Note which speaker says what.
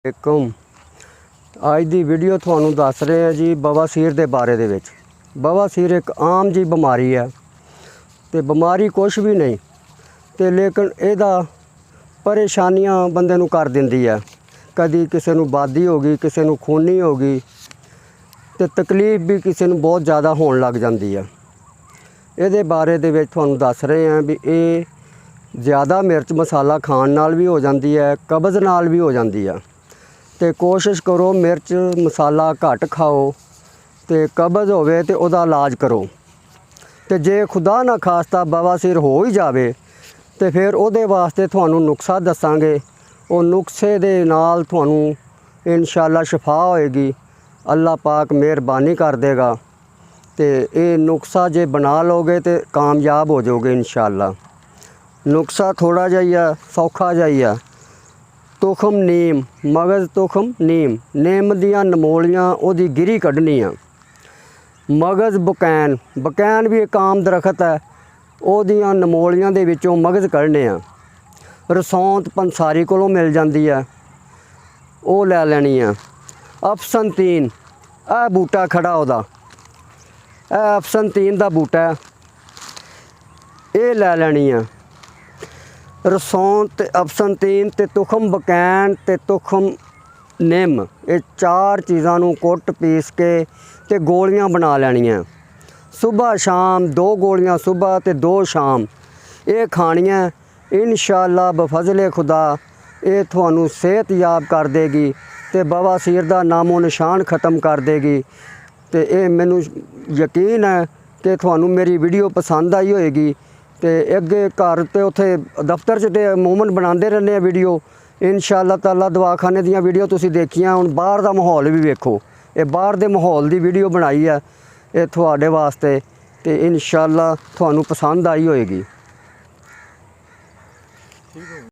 Speaker 1: वालेकुम। अज की वीडियो थानू दस रहे हैं जी बवासीर के बारे दे विच। बवासीर एक आम जी बीमारी है तो बीमारी कुछ भी नहीं तो लेकिन इहदा परेशानियां बंदे नू कर दिंदी है। कदी किसी नू बादी हो गई, किसी नू खूनी हो गई तो तकलीफ भी किसी नू बहुत ज़्यादा होने लग जाती है। इहदे बारे दे विच थानू दस रहे हैं भी ये ज़्यादा मिर्च मसाला खाण नाल भी हो जाती है, कब्ज़ नाल भी हो जाती है। तो कोशिश करो मिर्च मसाला घट खाओ तो कब्ज़ होवे तो उहदा इलाज करो। तो जे खुदा ना खास्ता बवासीर हो ही जावे तो फिर उहदे वास्ते थानू नुस्खा दसांगे। वो नुस्खे दे नाल थानू इंशाअल्लाह शफा होएगी, अल्लाह पाक मेहरबानी कर देगा। तो ये नुस्खा जे बना लोगे तो कामयाब हो जाओगे इंशाअल्लाह। नुस्खा थोड़ा जिहा सौखा जिहा तुखम नीम, मगज़ तुखम नीम, नीम दियां नमोलियां उहदी गिरी कढ़नी है। मगज़ बकैन, बकैन भी एक आम दरखत है, उहदियां नमोलियां दे विचों मगज़ कढ़ने आ। रसौंत पंसारी कोलों मिल जाती है, वो लै लैनी है। अफसनतीन आ बूटा खड़ा उहदा, अफसनतीन दा बूटा है, ये लै लैनी है। रसौंत, अफसनतीन ते तुखम बकैन ते तुखम निम, ये चार चीज़ां नू कुट पीस के ते गोलियां बना लैनियां। सुबह शाम 2 गोलियां सुबह ते 2 शाम ये खानियां। इंशाअल्लाह बफज़ले खुदा ये थानू सेहतयाब कर देगी ते बवासीर दा नामो निशान ख़त्म कर देगी। तो ये मैनू यकीन है कि थानू मेरी वीडियो पसंद आई होएगी। तो अगे घर तो उत्थे दफ्तर च तो अमूमन बनाते रहने वीडियो। इंशाअल्लाह ताला दवाखाने दियां वीडियो तुसीं देखियां, हुण बाहर दा माहौल भी वेखो। ये बाहर दे माहौल दी वीडियो बनाई है ये थोड़े वास्ते, तो इंशाअल्लाह थानू पसंद आई होएगी।